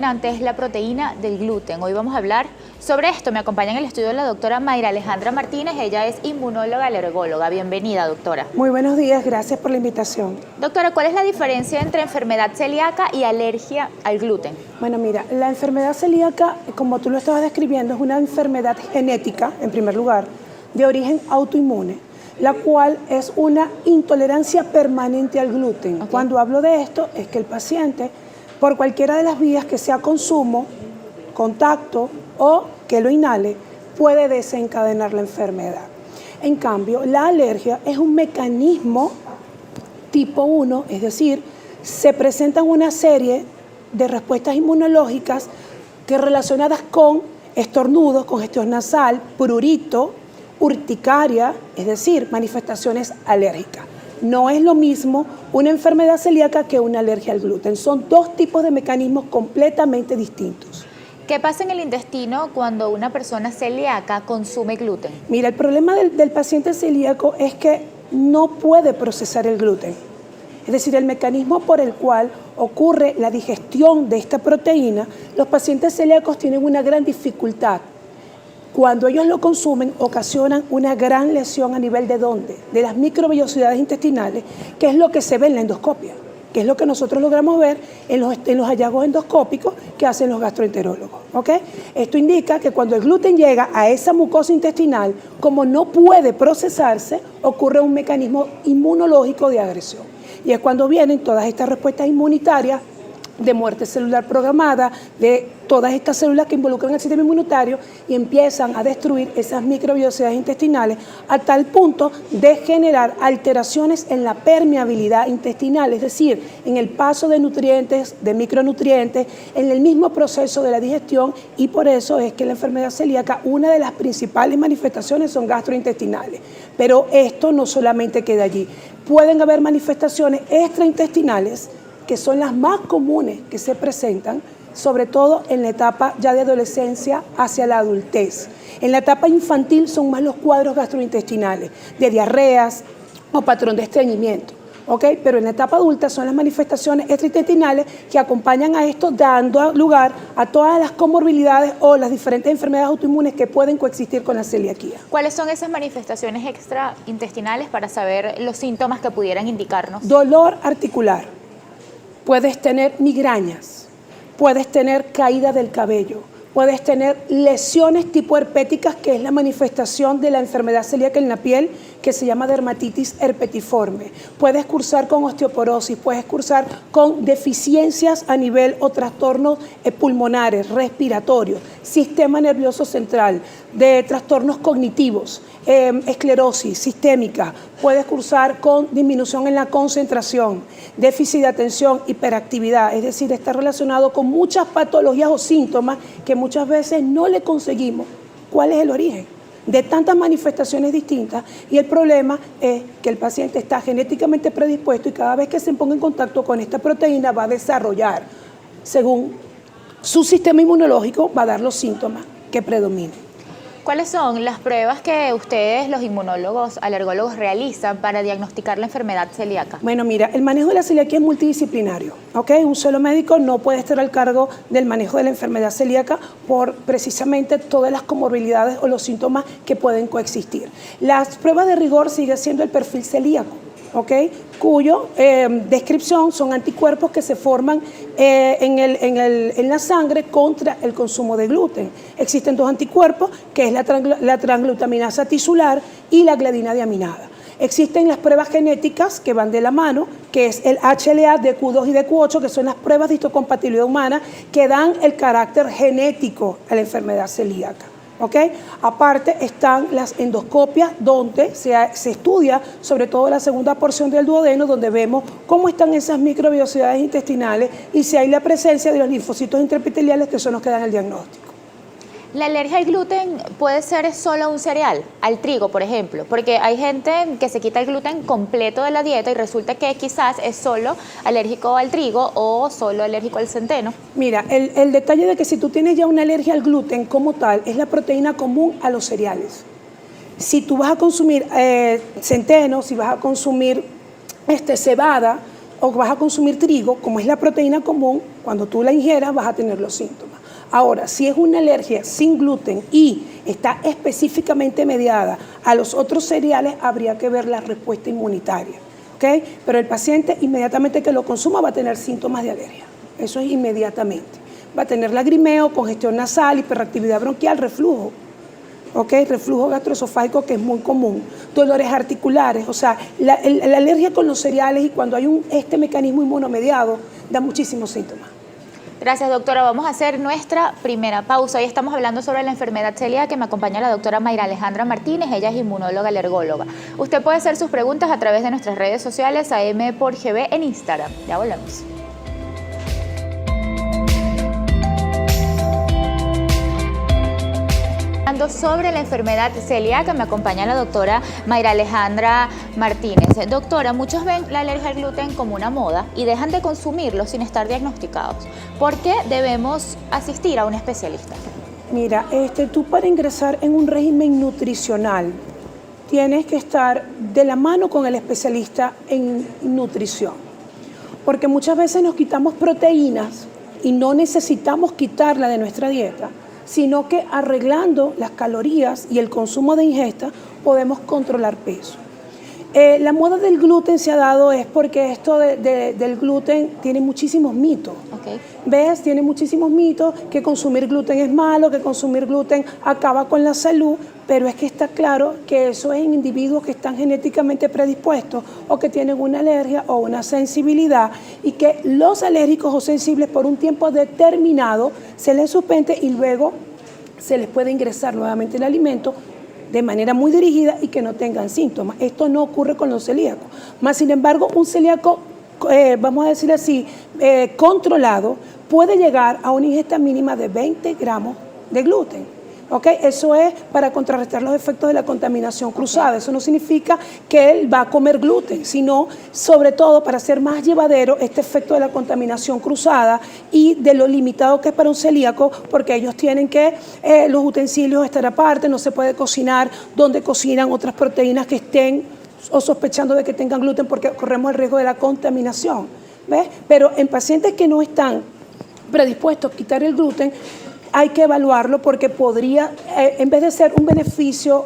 Antes la proteína del gluten. Hoy vamos a hablar sobre esto. Me acompaña en el estudio la doctora Mayra Alejandra Martínez. Ella es inmunóloga alergóloga. Bienvenida, doctora. Muy buenos días, gracias por la invitación. Doctora, ¿cuál es la diferencia entre enfermedad celíaca y alergia al gluten? Bueno, mira, la enfermedad celíaca, como tú lo estabas describiendo, es una enfermedad genética, en primer lugar, de origen autoinmune, la cual es una intolerancia permanente al gluten. Okay. Cuando hablo de esto, es que el paciente, por cualquiera de las vías que sea consumo, contacto o que lo inhale, puede desencadenar la enfermedad. En cambio, la alergia es un mecanismo tipo 1, es decir, se presentan una serie de respuestas inmunológicas que relacionadas con estornudos, congestión nasal, prurito, urticaria, es decir, manifestaciones alérgicas. No es lo mismo una enfermedad celíaca que una alergia al gluten. Son dos tipos de mecanismos completamente distintos. ¿Qué pasa en el intestino cuando una persona celíaca consume gluten? Mira, el problema del paciente celíaco es que no puede procesar el gluten. Es decir, el mecanismo por el cual ocurre la digestión de esta proteína, los pacientes celíacos tienen una gran dificultad. Cuando ellos lo consumen, ocasionan una gran lesión a nivel de ¿dónde? De las microvellosidades intestinales, que es lo que se ve en la endoscopia, que es lo que nosotros logramos ver en los hallazgos endoscópicos que hacen los gastroenterólogos. ¿Okay? Esto indica que cuando el gluten llega a esa mucosa intestinal, como no puede procesarse, ocurre un mecanismo inmunológico de agresión. Y es cuando vienen todas estas respuestas inmunitarias de muerte celular programada, de todas estas células que involucran el sistema inmunitario y empiezan a destruir esas microvellosidades intestinales a tal punto de generar alteraciones en la permeabilidad intestinal, es decir, en el paso de nutrientes, de micronutrientes, en el mismo proceso de la digestión, y por eso es que la enfermedad celíaca, una de las principales manifestaciones son gastrointestinales. Pero esto no solamente queda allí, pueden haber manifestaciones extraintestinales que son las más comunes que se presentan, sobre todo en la etapa ya de adolescencia hacia la adultez. En la etapa infantil son más los cuadros gastrointestinales, de diarreas o patrón de estreñimiento. ¿Okay? Pero en la etapa adulta son las manifestaciones extraintestinales que acompañan a esto, dando lugar a todas las comorbilidades o las diferentes enfermedades autoinmunes que pueden coexistir con la celiaquía. ¿Cuáles son esas manifestaciones extraintestinales para saber los síntomas que pudieran indicarnos? Dolor articular. Puedes tener migrañas, puedes tener caída del cabello, puedes tener lesiones tipo herpéticas, que es la manifestación de la enfermedad celíaca en la piel, que se llama dermatitis herpetiforme. Puedes cursar con osteoporosis, puedes cursar con deficiencias a nivel o trastornos pulmonares, respiratorios, sistema nervioso central, de trastornos cognitivos, esclerosis sistémica. Puedes cursar con disminución en la concentración, déficit de atención, hiperactividad, es decir, está relacionado con muchas patologías o síntomas que muchas veces no le conseguimos cuál es el origen de tantas manifestaciones distintas, y el problema es que el paciente está genéticamente predispuesto y cada vez que se ponga en contacto con esta proteína va a desarrollar, según su sistema inmunológico, va a dar los síntomas que predominen. ¿Cuáles son las pruebas que ustedes, los inmunólogos alergólogos, realizan para diagnosticar la enfermedad celíaca? Bueno, mira, el manejo de la celiaquía es multidisciplinario, ¿ok? Un solo médico no puede estar al cargo del manejo de la enfermedad celíaca por precisamente todas las comorbilidades o los síntomas que pueden coexistir. Las pruebas de rigor sigue siendo el perfil celíaco, ¿ok? Cuyo descripción son anticuerpos que se forman en la sangre contra el consumo de gluten. Existen dos anticuerpos, que es la transglutaminasa tisular y la gliadina deaminada. Existen las pruebas genéticas que van de la mano, que es el HLA, DQ2 y DQ8, que son las pruebas de histocompatibilidad humana que dan el carácter genético a la enfermedad celíaca. ¿Okay? Aparte están las endoscopias, donde se estudia sobre todo la segunda porción del duodeno, donde vemos cómo están esas microvellosidades intestinales y si hay la presencia de los linfocitos intraepiteliales, que son los que dan el diagnóstico. ¿La alergia al gluten puede ser solo a un cereal, al trigo, por ejemplo? Porque hay gente que se quita el gluten completo de la dieta y resulta que quizás es solo alérgico al trigo o solo alérgico al centeno. Mira, el detalle de que si tú tienes ya una alergia al gluten como tal, es la proteína común a los cereales. Si tú vas a consumir centeno, si vas a consumir cebada, o vas a consumir trigo, como es la proteína común, cuando tú la ingieras vas a tener los síntomas. Ahora, si es una alergia sin gluten y está específicamente mediada a los otros cereales, habría que ver la respuesta inmunitaria, ¿ok? Pero el paciente inmediatamente que lo consuma va a tener síntomas de alergia. Eso es inmediatamente. Va a tener lagrimeo, congestión nasal, hiperactividad bronquial, reflujo. ¿Ok? Reflujo gastroesofágico, que es muy común, dolores articulares, o sea, la alergia con los cereales y cuando hay este mecanismo inmunomediado da muchísimos síntomas. Gracias, doctora. Vamos a hacer nuestra primera pausa. Hoy estamos hablando sobre la enfermedad celíaca, que me acompaña la doctora Mayra Alejandra Martínez. Ella es inmunóloga alergóloga. Usted puede hacer sus preguntas a través de nuestras redes sociales, AM por GB en Instagram. Ya volvemos. Sobre la enfermedad celíaca, me acompaña la doctora Mayra Alejandra Martínez. Doctora, muchos ven la alergia al gluten como una moda y dejan de consumirlo sin estar diagnosticados. ¿Por qué debemos asistir a un especialista? Mira, tú para ingresar en un régimen nutricional tienes que estar de la mano con el especialista en nutrición, porque muchas veces nos quitamos proteínas y no necesitamos quitarla de nuestra dieta, sino que arreglando las calorías y el consumo de ingesta podemos controlar peso. La moda del gluten se ha dado es porque esto del gluten tiene muchísimos mitos. Okay. ¿Ves? Tiene muchísimos mitos, que consumir gluten es malo, que consumir gluten acaba con la salud, pero es que está claro que eso es en individuos que están genéticamente predispuestos o que tienen una alergia o una sensibilidad, y que los alérgicos o sensibles por un tiempo determinado se les suspende y luego se les puede ingresar nuevamente el alimento de manera muy dirigida y que no tengan síntomas. Esto no ocurre con los celíacos. Más sin embargo, un celíaco, vamos a decir así, controlado, puede llegar a una ingesta mínima de 20 gramos de gluten. ¿Okay? Eso es para contrarrestar los efectos de la contaminación cruzada. Eso no significa que él va a comer gluten, sino sobre todo para hacer más llevadero este efecto de la contaminación cruzada y de lo limitado que es para un celíaco, porque ellos tienen que los utensilios estar aparte, no se puede cocinar donde cocinan otras proteínas que estén o sospechando de que tengan gluten, porque corremos el riesgo de la contaminación. ¿Ves? Pero en pacientes que no están predispuestos a quitar el gluten, hay que evaluarlo porque podría, en vez de ser un beneficio,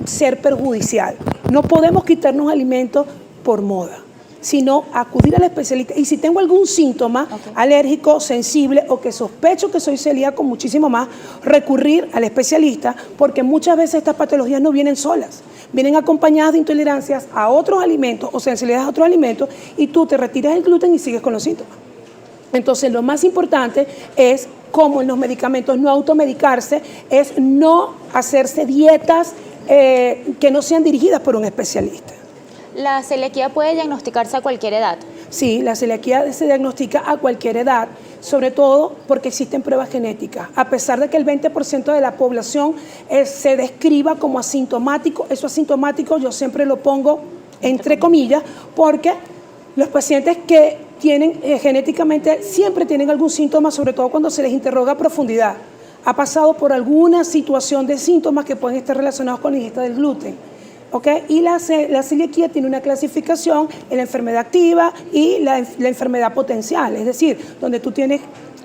ser perjudicial. No podemos quitarnos alimentos por moda, sino acudir al especialista. Y si tengo algún síntoma alérgico, sensible o que sospecho que soy celíaco, muchísimo más, recurrir al especialista, porque muchas veces estas patologías no vienen solas. Vienen acompañadas de intolerancias a otros alimentos o sensibilidades a otros alimentos, y tú te retiras el gluten y sigues con los síntomas. Entonces, lo más importante es, como en los medicamentos, no automedicarse, es no hacerse dietas que no sean dirigidas por un especialista. ¿La celiaquía puede diagnosticarse a cualquier edad? Sí, la celiaquía se diagnostica a cualquier edad, sobre todo porque existen pruebas genéticas. A pesar de que el 20% de la población se describa como asintomático, eso asintomático yo siempre lo pongo entre comillas, porque los pacientes que tienen genéticamente siempre tienen algún síntoma, sobre todo cuando se les interroga a profundidad. Ha pasado por alguna situación de síntomas que pueden estar relacionados con la ingesta del gluten. ¿Okay? Y la celiaquía tiene una clasificación en la enfermedad activa y la enfermedad potencial, es decir, donde tú tienes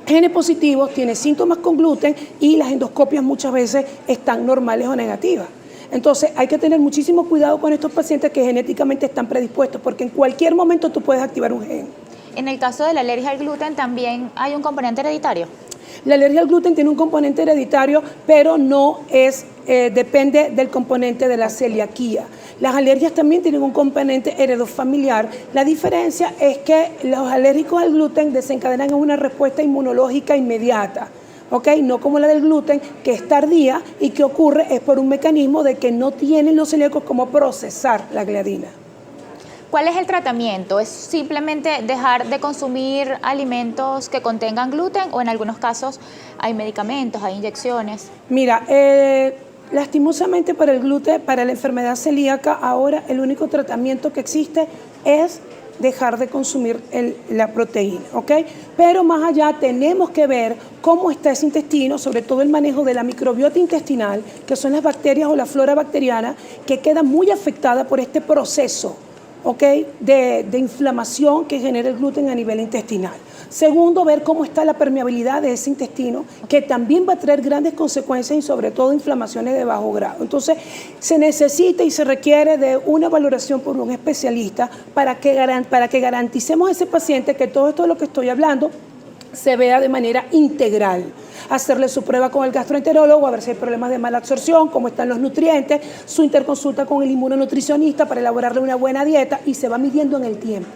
genes positivos, tienes síntomas con gluten y las endoscopias muchas veces están normales o negativas. Entonces hay que tener muchísimo cuidado con estos pacientes que genéticamente están predispuestos, porque en cualquier momento tú puedes activar un gen. En el caso de la alergia al gluten, ¿también hay un componente hereditario? La alergia al gluten tiene un componente hereditario, pero no es, depende del componente de la celiaquía. Las alergias también tienen un componente heredofamiliar. La diferencia es que los alérgicos al gluten desencadenan una respuesta inmunológica inmediata. ¿Okay? No como la del gluten, que es tardía y que ocurre es por un mecanismo de que no tienen los celíacos cómo procesar la gliadina. ¿Cuál es el tratamiento? ¿Es simplemente dejar de consumir alimentos que contengan gluten o en algunos casos hay medicamentos, hay inyecciones? Mira, lastimosamente para el gluten, para la enfermedad celíaca, ahora el único tratamiento que existe es dejar de consumir la proteína, ¿ok? Pero más allá tenemos que ver cómo está ese intestino, sobre todo el manejo de la microbiota intestinal, que son las bacterias o la flora bacteriana, que queda muy afectada por este proceso ¿ok? de inflamación que genera el gluten a nivel intestinal. Segundo, ver cómo está la permeabilidad de ese intestino, que también va a traer grandes consecuencias y sobre todo inflamaciones de bajo grado. Entonces, se necesita y se requiere de una valoración por un especialista para que garanticemos a ese paciente que todo esto de lo que estoy hablando se vea de manera integral. Hacerle su prueba con el gastroenterólogo, a ver si hay problemas de mala absorción, cómo están los nutrientes, su interconsulta con el inmunonutricionista para elaborarle una buena dieta y se va midiendo en el tiempo.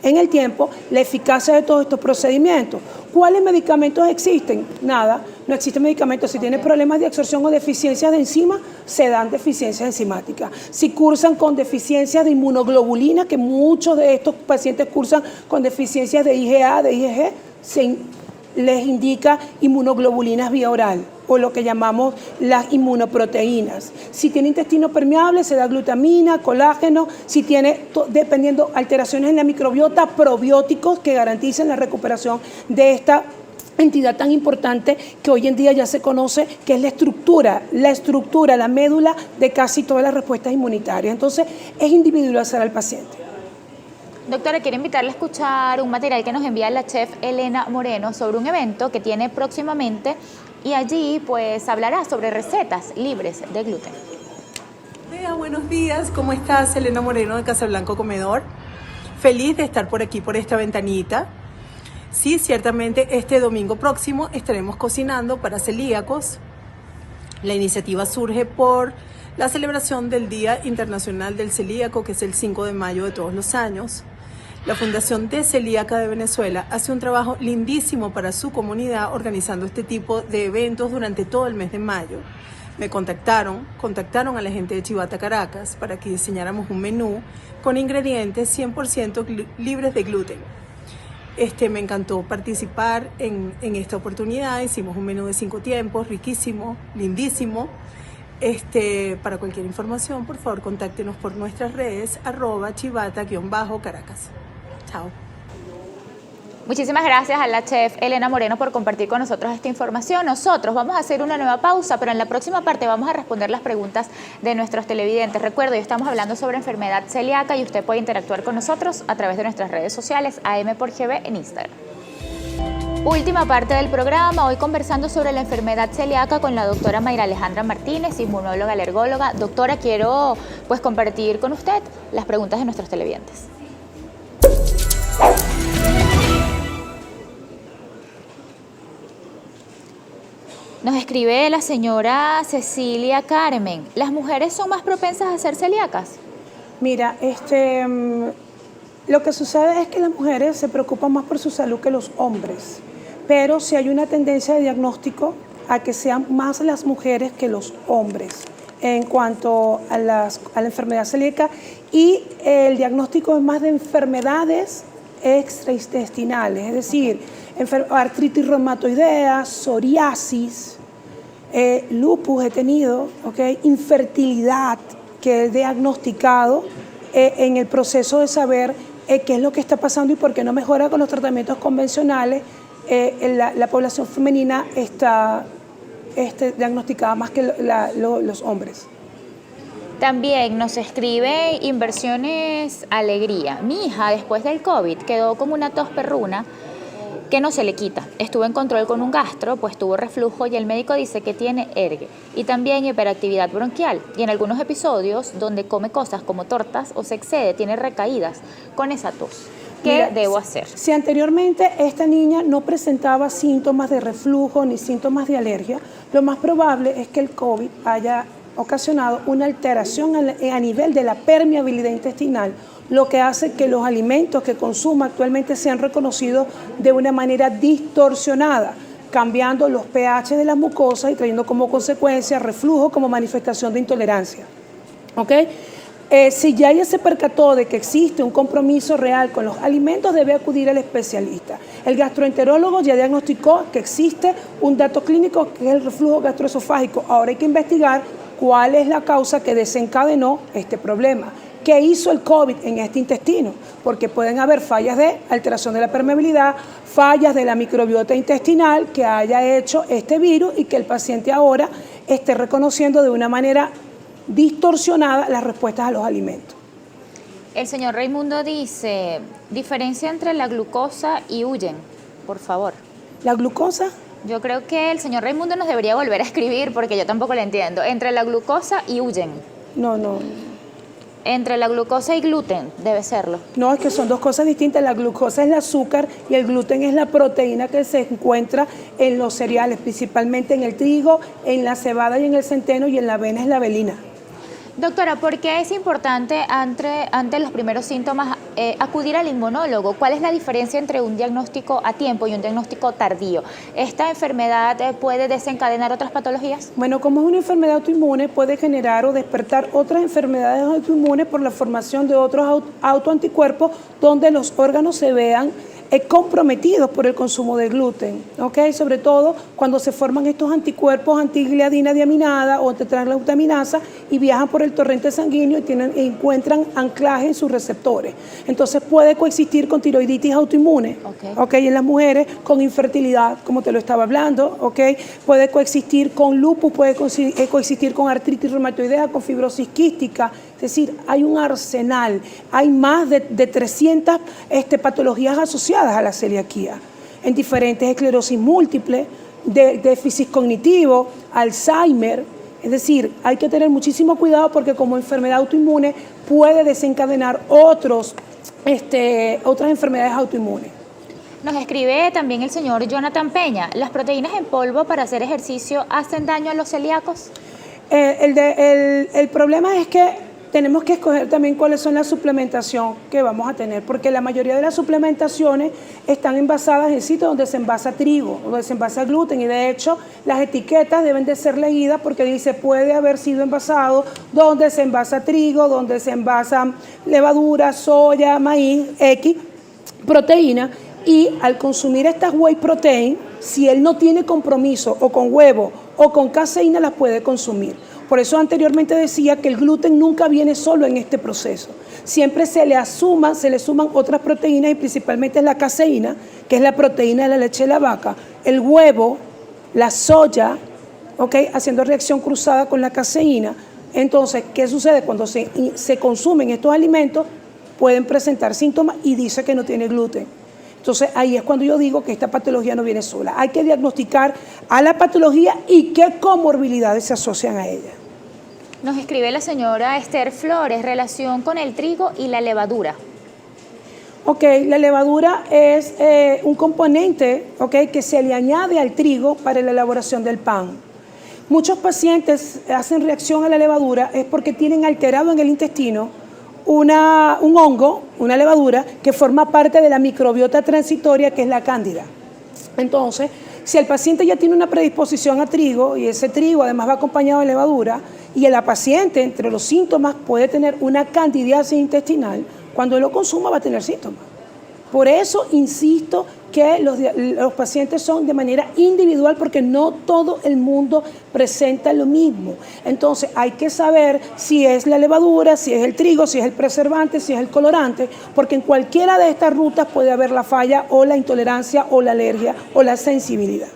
En el tiempo, la eficacia de todos estos procedimientos. ¿Cuáles medicamentos existen? Nada, no existen medicamentos. Si tienen problemas de absorción o deficiencias de enzimas, se dan deficiencias enzimáticas. Si cursan con deficiencias de inmunoglobulina, que muchos de estos pacientes cursan con deficiencias de IgA, de IgG, les indica inmunoglobulinas vía oral o lo que llamamos las inmunoproteínas. Si tiene intestino permeable, se da glutamina, colágeno. Si tiene, dependiendo, alteraciones en la microbiota, probióticos que garanticen la recuperación de esta entidad tan importante que hoy en día ya se conoce, que es la estructura, la médula de casi todas las respuestas inmunitarias. Entonces, es individualizar al paciente. Doctora, quiero invitarle a escuchar un material que nos envía la chef Elena Moreno sobre un evento que tiene próximamente y allí pues hablará sobre recetas libres de gluten. Bea, buenos días, ¿cómo estás? Elena Moreno de Casablanco Comedor. Feliz de estar por aquí, por esta ventanita. Sí, ciertamente este domingo próximo estaremos cocinando para celíacos. La iniciativa surge por la celebración del Día Internacional del Celíaco, que es el 5 de mayo de todos los años. La Fundación de Celíaca de Venezuela hace un trabajo lindísimo para su comunidad organizando este tipo de eventos durante todo el mes de mayo. Me contactaron a la gente de Chivata Caracas para que diseñáramos un menú con ingredientes 100% libres de gluten. Me encantó participar en esta oportunidad. Hicimos un menú de 5 tiempos, riquísimo, lindísimo. Para cualquier información, por favor, contáctenos por nuestras redes, @chivata_caracas. Chao. Muchísimas gracias a la chef Elena Moreno por compartir con nosotros esta información. Nosotros vamos a hacer una nueva pausa, pero en la próxima parte vamos a responder las preguntas de nuestros televidentes. Recuerdo, hoy estamos hablando sobre enfermedad celíaca y usted puede interactuar con nosotros a través de nuestras redes sociales, AM/GB en Instagram. Última parte del programa, hoy conversando sobre la enfermedad celíaca con la doctora Mayra Alejandra Martínez, inmunóloga, alergóloga. Doctora, quiero pues compartir con usted las preguntas de nuestros televidentes. Nos escribe la señora Cecilia Carmen. ¿Las mujeres son más propensas a ser celíacas? Mira, lo que sucede es que las mujeres se preocupan más por su salud que los hombres, pero sí hay una tendencia de diagnóstico a que sean más las mujeres que los hombres en cuanto a la enfermedad celíaca, y el diagnóstico es más de enfermedades extraintestinales, es decir, artritis reumatoidea, psoriasis, lupus he tenido, ¿okay? Infertilidad, que he diagnosticado en el proceso de saber qué es lo que está pasando y por qué no mejora con los tratamientos convencionales. La población femenina está diagnosticada más que los hombres. También nos escribe Inversiones Alegría. Mi hija después del COVID quedó como una tos perruna que no se le quita. Estuvo en control con un gastro, pues tuvo reflujo y el médico dice que tiene ERG y también hiperactividad bronquial. Y en algunos episodios donde come cosas como tortas o se excede, tiene recaídas con esa tos. ¿Qué debo hacer? Si anteriormente esta niña no presentaba síntomas de reflujo ni síntomas de alergia, lo más probable es que el COVID haya ocasionado una alteración a nivel de la permeabilidad intestinal, lo que hace que los alimentos que consuma actualmente sean reconocidos de una manera distorsionada, cambiando los pH de las mucosas y trayendo como consecuencia reflujo como manifestación de intolerancia. ¿Ok? Si ya ella se percató de que existe un compromiso real con los alimentos, debe acudir al especialista. El gastroenterólogo ya diagnosticó que existe un dato clínico que es el reflujo gastroesofágico. Ahora hay que investigar cuál es la causa que desencadenó este problema. ¿Qué hizo el COVID en este intestino? Porque pueden haber fallas de alteración de la permeabilidad, fallas de la microbiota intestinal que haya hecho este virus y que el paciente ahora esté reconociendo de una manera distorsionada las respuestas a los alimentos. El señor Raimundo dice, diferencia entre la glucosa y huyen, por favor. La glucosa, Yo creo que el señor Raimundo nos debería volver a escribir porque yo tampoco lo entiendo. Entre la glucosa y huyen. no. Entre la glucosa y gluten, debe serlo. No, es que son dos cosas distintas. La glucosa es el azúcar y el gluten es la proteína que se encuentra en los cereales, principalmente en el trigo, en la cebada y en el centeno, y en la avena es la avelina. Doctora, ¿por qué es importante ante los primeros síntomas acudir al inmunólogo? ¿Cuál es la diferencia entre un diagnóstico a tiempo y un diagnóstico tardío? ¿Esta enfermedad puede desencadenar otras patologías? Bueno, como es una enfermedad autoinmune, puede generar o despertar otras enfermedades autoinmunes por la formación de otros autoanticuerpos donde los órganos se vean comprometidos por el consumo de gluten, ¿ok? Sobre todo cuando se forman estos anticuerpos antigliadina diaminada o tetraglutaminasa y viajan por el torrente sanguíneo y encuentran anclaje en sus receptores. Entonces puede coexistir con tiroiditis autoinmune, ¿ok? En las mujeres, con infertilidad, como te lo estaba hablando, ¿ok? Puede coexistir con lupus, puede coexistir con artritis reumatoidea, con fibrosis quística. Es decir, hay un arsenal, hay más de 300 patologías asociadas a la celiaquía, en diferentes esclerosis múltiple, déficit cognitivo, Alzheimer. Es decir, hay que tener muchísimo cuidado porque como enfermedad autoinmune puede desencadenar otras enfermedades autoinmunes. Nos escribe también el señor Jonathan Peña. ¿Las proteínas en polvo para hacer ejercicio hacen daño a los celíacos? El problema es que tenemos que escoger también cuáles son la suplementación que vamos a tener, porque la mayoría de las suplementaciones están envasadas en sitios donde se envasa trigo, donde se envasa gluten, y de hecho las etiquetas deben de ser leídas porque dice puede haber sido envasado donde se envasa trigo, donde se envasa levadura, soya, maíz, X, proteína, y al consumir estas whey protein, si él no tiene compromiso o con huevo o con caseína, las puede consumir. Por eso anteriormente decía que el gluten nunca viene solo en este proceso. Siempre se le suman otras proteínas y principalmente la caseína, que es la proteína de la leche de la vaca, el huevo, la soya, ¿ok? Haciendo reacción cruzada con la caseína. Entonces, ¿qué sucede? Cuando se consumen estos alimentos, pueden presentar síntomas y dice que no tiene gluten. Entonces, ahí es cuando yo digo que esta patología no viene sola. Hay que diagnosticar a la patología y qué comorbilidades se asocian a ella. Nos escribe la señora Esther Flores, relación con el trigo y la levadura. Ok, la levadura es un componente, que se le añade al trigo para la elaboración del pan. Muchos pacientes hacen reacción a la levadura es porque tienen alterado en el intestino un hongo, una levadura, que forma parte de la microbiota transitoria, que es la cándida. Entonces, si el paciente ya tiene una predisposición a trigo y ese trigo además va acompañado de levadura, y la paciente entre los síntomas puede tener una candidiasis intestinal, cuando lo consuma va a tener síntomas. Por eso insisto que los pacientes son de manera individual porque no todo el mundo presenta lo mismo. Entonces hay que saber si es la levadura, si es el trigo, si es el preservante, si es el colorante, porque en cualquiera de estas rutas puede haber la falla o la intolerancia o la alergia o la sensibilidad.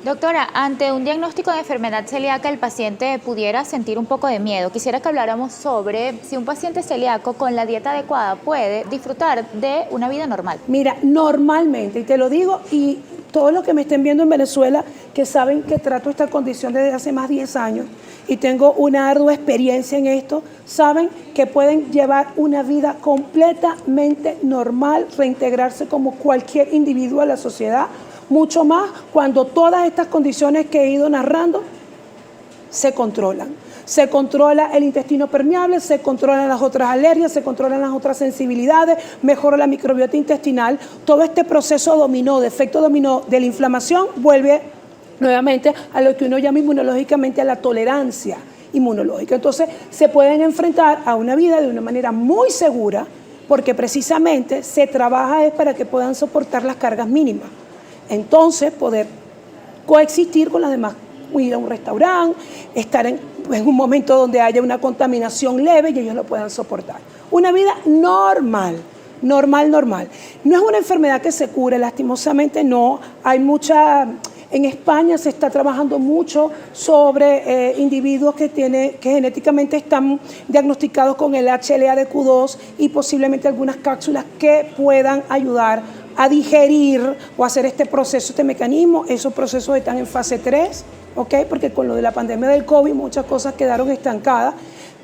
Doctora, ante un diagnóstico de enfermedad celíaca, el paciente pudiera sentir un poco de miedo. Quisiera que habláramos sobre si un paciente celíaco con la dieta adecuada puede disfrutar de una vida normal. Mira, normalmente, y te lo digo, y todos los que me estén viendo en Venezuela, que saben que trato esta condición desde hace más de 10 años y tengo una ardua experiencia en esto, saben que pueden llevar una vida completamente normal, reintegrarse como cualquier individuo a la sociedad, mucho más cuando todas estas condiciones que he ido narrando se controlan. Se controla el intestino permeable, se controlan las otras alergias, se controlan las otras sensibilidades, mejora la microbiota intestinal. Todo este proceso dominó, de efecto dominó de la inflamación, vuelve nuevamente a lo que uno llama inmunológicamente a la tolerancia inmunológica. Entonces se pueden enfrentar a una vida de una manera muy segura porque precisamente se trabaja es para que puedan soportar las cargas mínimas. Entonces, poder coexistir con las demás, ir a un restaurante, estar en un momento donde haya una contaminación leve y ellos lo puedan soportar. Una vida normal. No es una enfermedad que se cure, lastimosamente no. Hay mucha En España se está trabajando mucho sobre individuos que genéticamente están diagnosticados con el HLA-DQ2 y posiblemente algunas cápsulas que puedan ayudar a digerir o hacer este proceso, este mecanismo. Esos procesos están en fase 3, ¿ok? Porque con lo de la pandemia del COVID muchas cosas quedaron estancadas.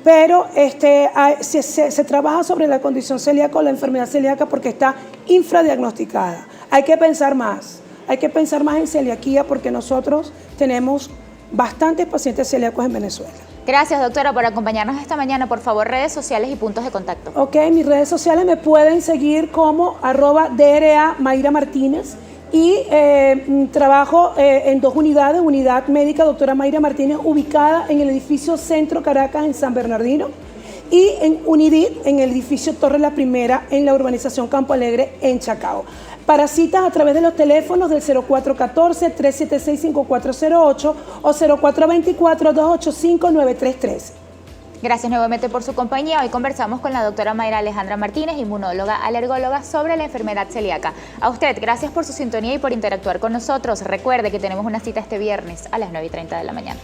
Pero se trabaja sobre la condición celíaca o la enfermedad celíaca porque está infradiagnosticada. Hay que pensar más en celiaquía porque nosotros tenemos bastantes pacientes celíacos en Venezuela. Gracias, doctora, por acompañarnos esta mañana. Por favor, redes sociales y puntos de contacto. Ok, mis redes sociales me pueden seguir como @DRA Mayra Martínez y trabajo en 2 unidades, unidad médica doctora Mayra Martínez, ubicada en el edificio Centro Caracas en San Bernardino, y en Unidit, en el edificio Torre La Primera, en la urbanización Campo Alegre, en Chacao. Para citas a través de los teléfonos del 0414-376-5408 o 0424-285-9313. Gracias nuevamente por su compañía. Hoy conversamos con la doctora Mayra Alejandra Martínez, inmunóloga alergóloga, sobre la enfermedad celíaca. A usted, gracias por su sintonía y por interactuar con nosotros. Recuerde que tenemos una cita este viernes a las 9:30 de la mañana.